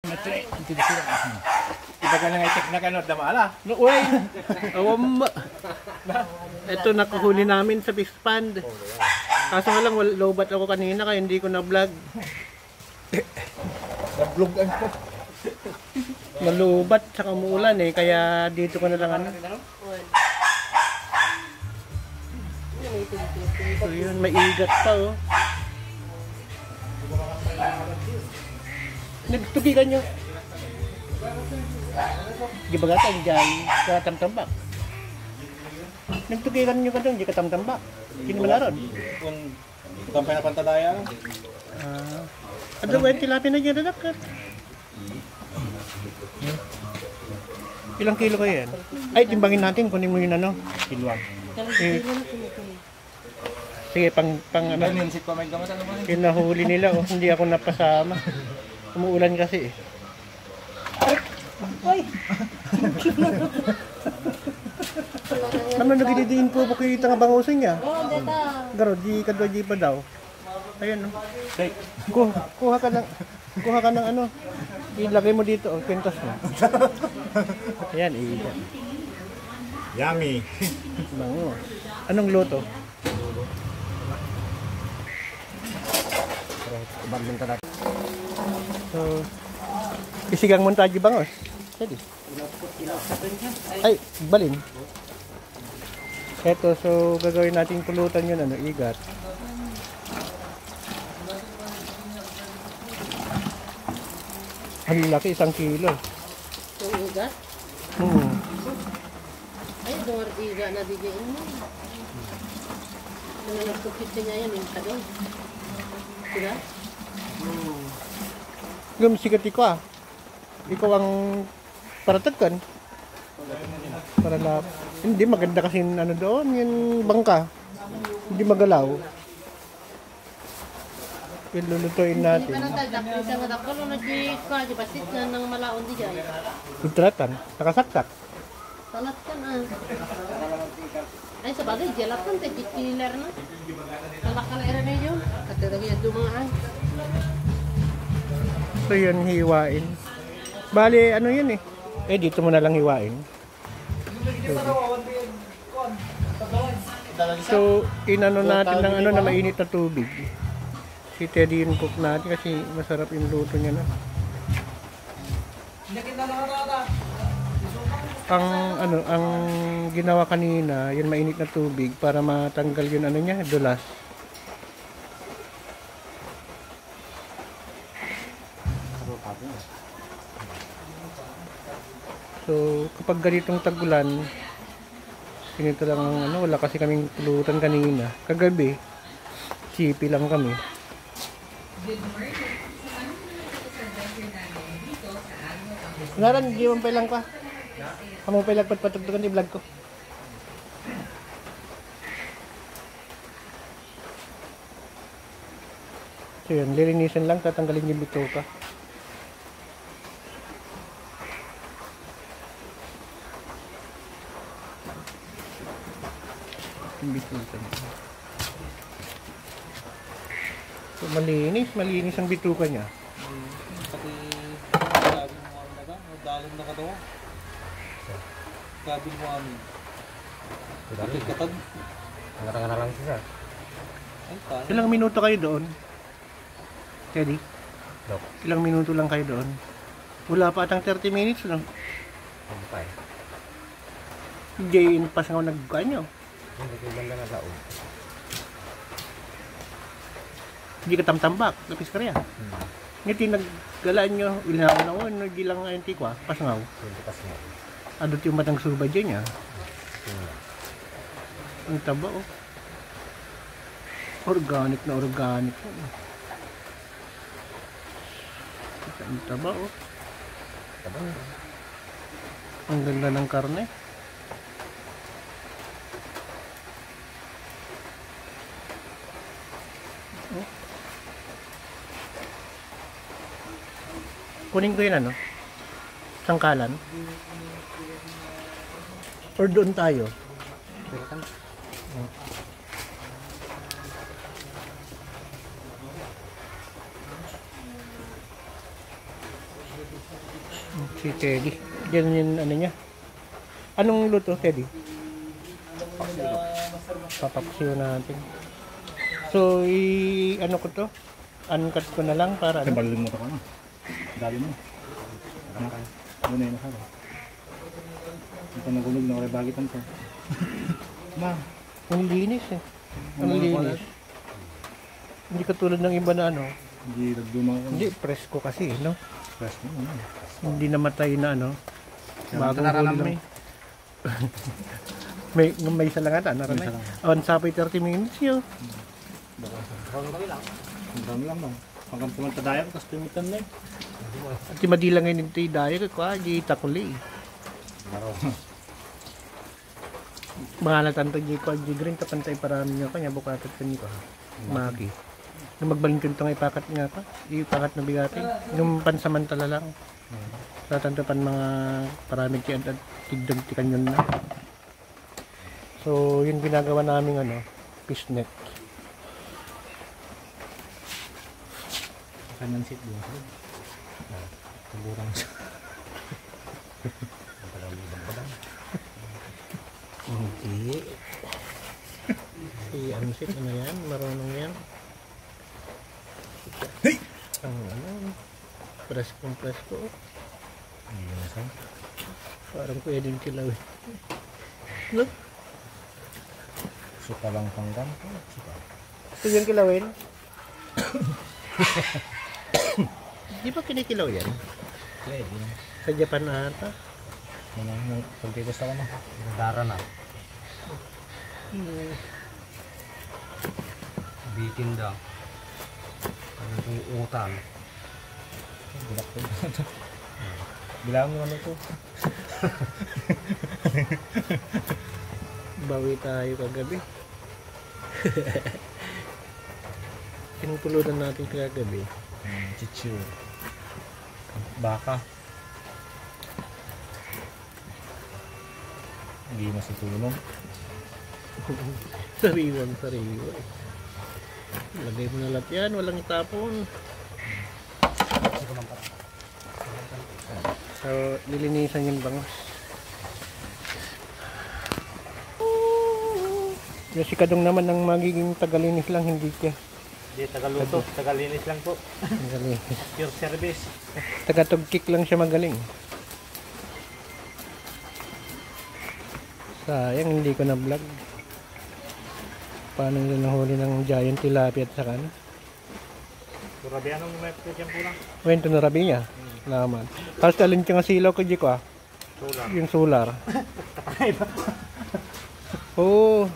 Matre, hindi na sila. Iba ka lang i-check na kanot na maala. No way! Awam! Ito, nakuhuli namin sa fish pond. Kaso nga lang, lowbat ako kanina kaya hindi ko na-vlog. Na-vlog ang ko. Malubat, saka umuulan eh, kaya dito ko na lang ano. So yun, may igat pa oh. Nagtugigan nyo. Gibagatan dyan, katamtambak. Nagtugigan nyo ka doon, di katamtambak. Hindi malaron. Kung tampay na pantadaya. Ano ba yung tilapia na dyan nadakat? Ilang kilo kayo yan? Ay, timbangin natin, kunin mo yun ano. Kiluan. Sige, pang ano. Naninsit pa may gamit ano ba? Yung nahuli nila, oh, hindi ako napasama. Umuulan kasi eh. Ay! Ano nagididiin po kita nga bangusin niya? Garo, di kadwa di pa daw. Ayan oh. Kuha ka ng ano. Ilagay mo dito, oh, kwintas mo. Ayan, iya. Yummy. Bango. Anong luto? So, isigang montaje bangos. Pwede. Ay, balin. Eto, so gagawin natin pulutan yun, ano, igat. Ang laki, 1 kilo. Yung ugat? Ay, door iga na didiin mo. Kung nagtukit niya yan, yung kadong. Diba? Sikat ko ah. Ikaw ang paratagkan. Para na, hindi maganda kasi ano doon, yung bangka. Hindi magalaw. Ilulutuin natin. Hindi pa natadak, isa nga dakol, nag-i-kwa, di basit na ng malaon di dyan. Ultratan, nakasaksak. Salat ka na. Ay, sa bagay, jelat kan, tagkikiller na. Kalakal-era na yun. At talaga dumaan. So yun, hiwain. Bali, ano yun eh. Dito mo na lang hiwain. So, inano natin ng ano na mainit na tubig. Si Teddy yung cook natin kasi masarap yung luto niya na. Ang ginawa kanina, yung mainit na tubig para matanggal yung ano niya, dulas. So, kapag ganitong tag-ulan, ganito lang ang ano, wala kasi kaming pulutan kanina. Kagabi, chipi lang kami. Naran, di mo pa lang pa. Kamu pa lang patugtugan di vlog ko. So yun, lilinisin lang, tatanggalin yung bituka. Yung bituka niya. So malinis ang bituka niya. Pati dalim na katawa. Kabin mo amin. Pati katag. Nga lang siya. Ilang minuto kayo doon? Teddy? Ilang minuto lang kayo doon? Wala pa atang 30 minutes lang. Hindi pas nga nagkanyo. Hindi ko lang nalaon. Hindi ka tamtambak, lapis ka rin. Ngiti naggalaan nyo, ilaw na o, hindi lang ngayon tikwa, pasngaw. Adot yung matang suba dyan niya. Ang taba o. Organic na organic. Ang taba o. Ang ganda ng karne. Kunin ko yun ano? Sangkalan? Or doon tayo? Si Teddy. Diyan yung ano niya. Anong luto, Teddy? Papaksiw natin. So, ano ko to? Uncut ko na lang para ano? Balin mo ito ka na. Dali mo. Ano na yun nakala. Ito nagulog na kaya bagitan ko. Ma. Ang linis eh. Ang linis. Hindi katulad ng iba na ano. Hindi nagdumang ko. Hindi, presko kasi, no? Fresh mo. Hindi namatay na ano. Bagong Nararam huli may. lang. May isa lang ata, naranay. On sapay 30 minutes yun. Ang dami lang ba? Hanggang tumagtadaya ko, tapos tumitan na eh. At yung madilang ngayon ito yung daya ko, di takuli. Mga natantag yung ko, di green, kapantay parami nga kanya, bukatat ka niyo ka. Maki. Nung magbalin ko ito nga ipakat nga ka, ipakat na bigatin. Yung pansamantala lang. Tatantapan mga paraming tiyan at tigdagtikan yun na. So, yung ginagawa namin ano, fishnet. Kanan seat doon. Tuburang siya. Hindi. Ano sit, ano yan? Marunong yan. Hey! Ang ano, presko. Parang pwedeng kilaw eh. Look, Suka lang panggang. ito yung kilawin. Di ba kinikilaw yan? Pwede na. Sa Japan ata. Pagkikas ako na. Dara na. Bitin daw. Ano itong utan? Bilak ko. Bilang mo ano ito. Bawi tayo kagabi. Pinupulutan natin kagabi. Chichu. Baka. Hindi masitulong. Sariwan. Lagay mo na lahat yan, walang tapon. So, lilinisan yung bangos. Yung si Kadong naman ang magiging tagalinis lang, hindi siya. Hindi, tagaluto. Tagalinis lang po. Tagalinis. Pure service. Tagatugkik lang siya magaling. Sayang, hindi ko na vlog. Paano nila nahuli ng giant tilapia at saka ano? Turabi, anong may pwedeng po lang? Wento na rabi niya. Laman. Tapos talin ka nga silaw ko, Jiko ah. Solar. Yung solar. Oo.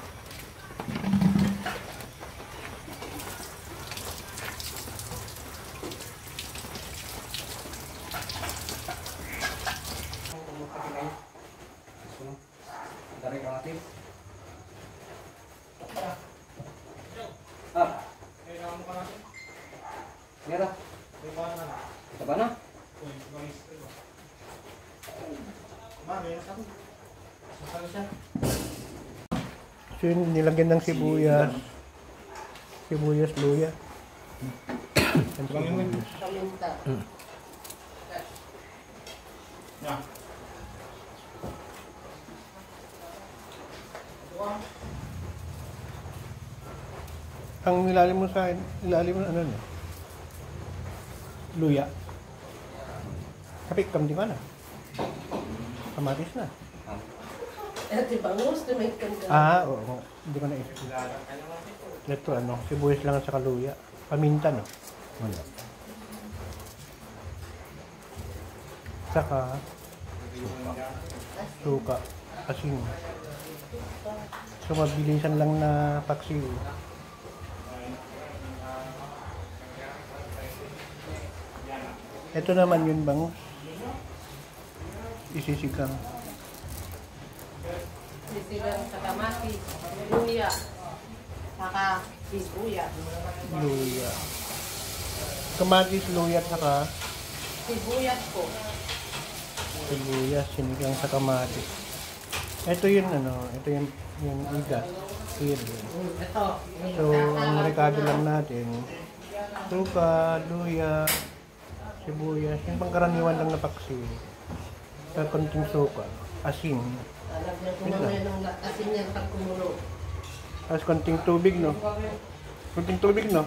Dari ka natin. Mira. Ito ba na? So yun, nilagyan ng sibuyas. Sibuyas, luya. Ang sibuyas. Paminta. Ang nilalim mo sa akin, nilalim mo ano no? Luya. Kapit kam di mana? Kamatis na. Ito bangus, tumikan ka. Oo. Hindi ko naisip. Ito ano, sibuyas lang at saka luya. Paminta no? Wala. Saka suka. Asin. So mabilisan lang na paksiw. Ito naman yun bangus. Isisikang. Sisigang sa kamatis, luya, saka sibuyas. Luya. Kamatis, luya at saka Sibuyas po. sibuyas, sinigang sa kamatis. Ito yun ano, ito yung igat. Here. Ito. So, ang rekado lang natin, suka, luya, sibuyas, yung pangkaraniwan lang na paksi. Sa konting suka, asin. Lalagyan ko mamaya ng asin niyan pag kumulo. Tapos konting tubig, no? Konting tubig, no?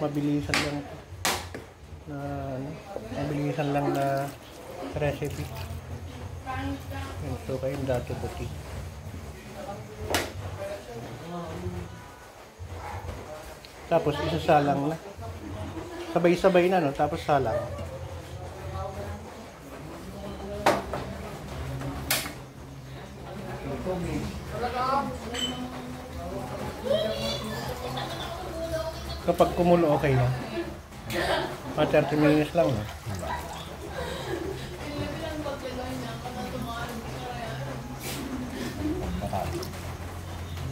Mabilisan lang na ano, mabilisan lang na recipe. Ito kayo dato buti. Tapos isasalang na. Sabay-sabay na, no? Tapos salang. Kapag kumulo, okay na. Mga 30 minutes lang, no?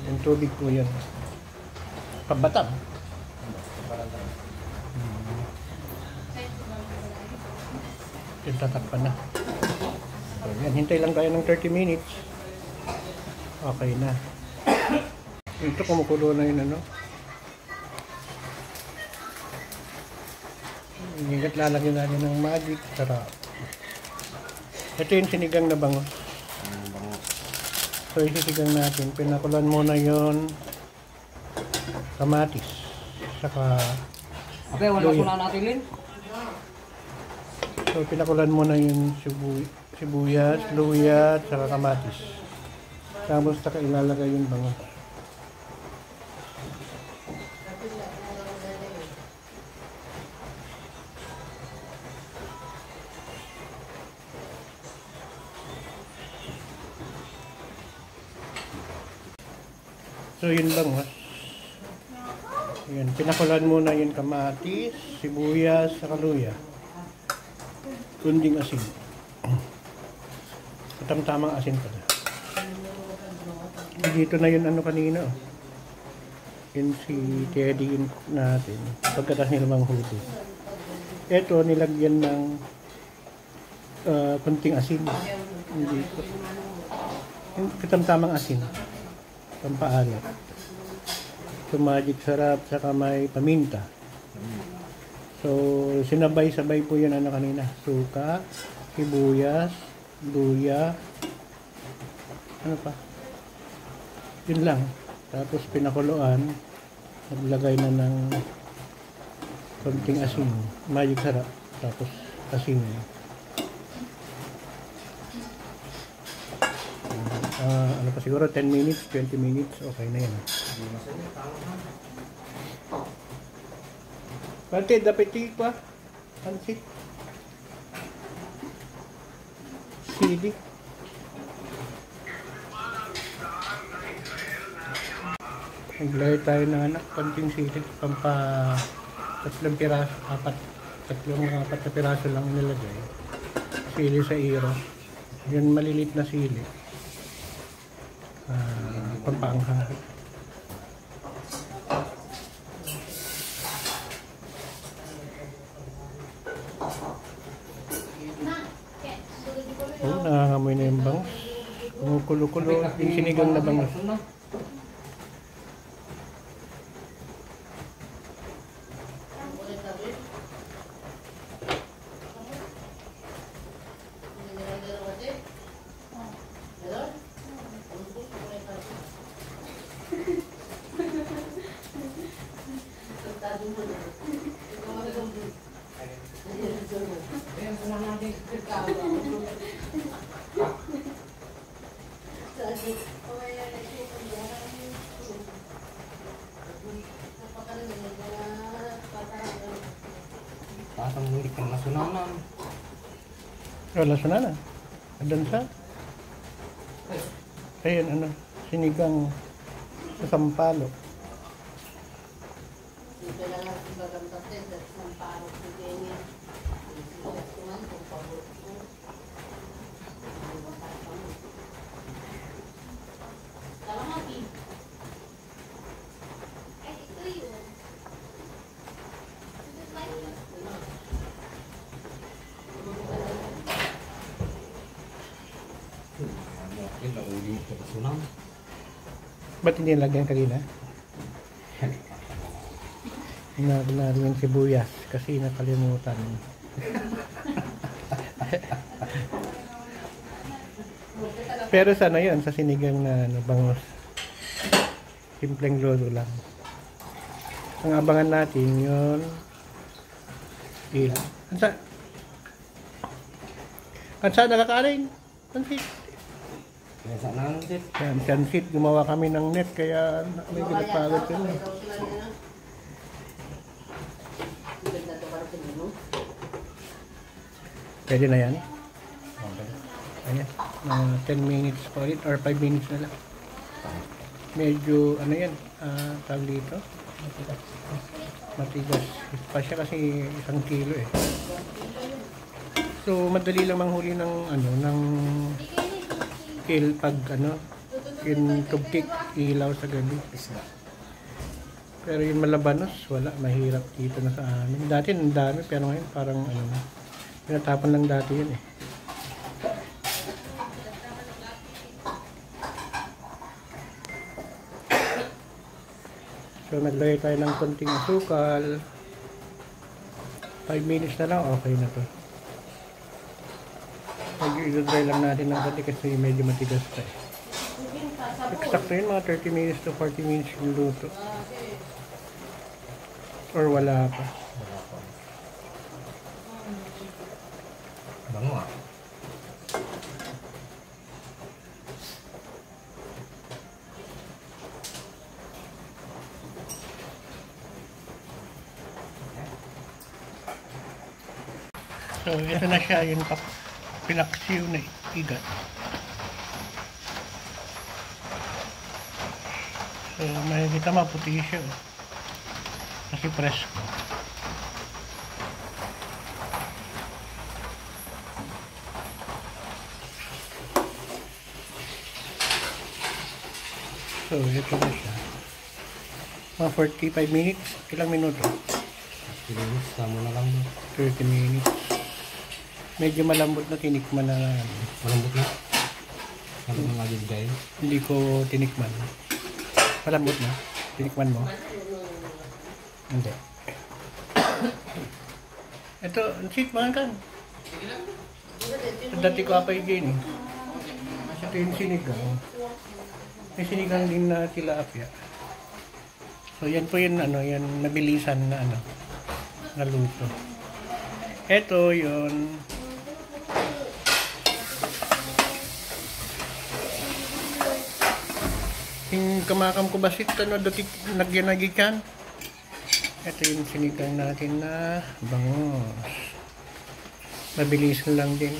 Yung tubig po yan. Pabatam. Yung tatakpan na. So, yan, hintay lang tayo ng 30 minutes. Okay na. Ito kumukulo na yun, ano? Ingat, lalagyan natin ng magic. Sarap. Ito yung sinigang na bangos. So, isisigang natin. Pinakulan muna yon kamatis. Saka Okay, wala luya. ko na natin, Lin. So, pinakulan muna yung sibuyas, luya, saka kamatis. Tapos, saka ilalagay yung bangos. So, yun lang, ha? Yan, pinakulan muna yung kamatis, sibuyas, saka luya. Kunding asin. Tamang asin pala. Dito na yun ano kanina, oh. Yun si Teddy yun natin. Pagkatas nila manghudo. Ito, nilagyan ng kunting asin. Hindi ko. Yung katamtamang asin. Pampaalat. So, magic sarap, saka may paminta. So, sinabay-sabay po yun ano kanina. Suka, sibuyas, luya, ano pa? Yun lang. Tapos pinakuluan, naglagay na ng konting asin. Magic sarap. Tapos asin. Ano pa siguro 10 minutes, 20 minutes, okay na yan. Pati, dapat pa. Pansit. Sili. Naglagay tayo ng anak, konting sili. Pampa 3 piraso, 4 na piraso lang nilagay. Sili sa iro. Yan malilit na sili. Pampangha. Oh, nangangamoy na yung bangus. Kumukulo-kulo. Yung sinigang na bangus. Pasang mulik ng nasunanan. Wala sa nana. Adan sa. Ayan, ano. Sinigang sa sampalo. Yung nauli ko sa sunang. Ba't hindi nilagyan kanina? Hinagin natin yung sibuyas kasi nakalimutan. Pero sana yun, sa sinigang na ano, bangus. Simpleng lolo lang. Ang abangan natin yun. Ansa nakakain? Pansit. Biasa nang sis. Yan, pansit. Gumawa kami ng net kaya medyo nagpagod kami. Pwede na yan? Ayan. 10 minutes pa ulit or 5 minutes na lang. Medyo ano yan, tawag dito. Matigas pa siya kasi 1 kilo eh. So madali lang manghuli ng ano ng kill pag ano yung tubkik ilaw sa gabi. Pero yung malabanos wala, mahirap dito na sa amin. Dati ang dami pero ngayon parang ano na. Pinatapon lang dati yun eh. So naglagay tayo ng konting asukal. 5 minutes na lang, okay na to. Medyo i-dry lang natin ng konti kasi medyo matigas pa eh. Exacto yun, mga 30 minutes to 40 minutes yung luto. Or wala pa. Bango ah. So ito na siya, yung pinaksiw na igat. So makikita maputi siya oh. Kasi presko. So ito na siya. Mga 45 minutes, ilang minuto? 30 minutes, tama na lang. 30 minutes. Medyo malambot na tinikman na lang. Malambot na. Malambot na lagi guys. Hindi ko tinikman. Malambot na? Tinikman mo? Hindi. Ito, sit, makan ka. Dati ko apa yun eh. Ito yung sinigang. May sinigang din na tilapia. So yan po yun, ano, yan nabilisan na ano, na luto. Ito yun. Yung kamakam ko basit, ano, dati nagyanagikan. Ito yung sinigang natin na bangus. Mabilisan lang din.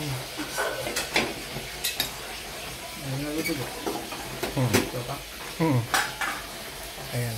Ayan.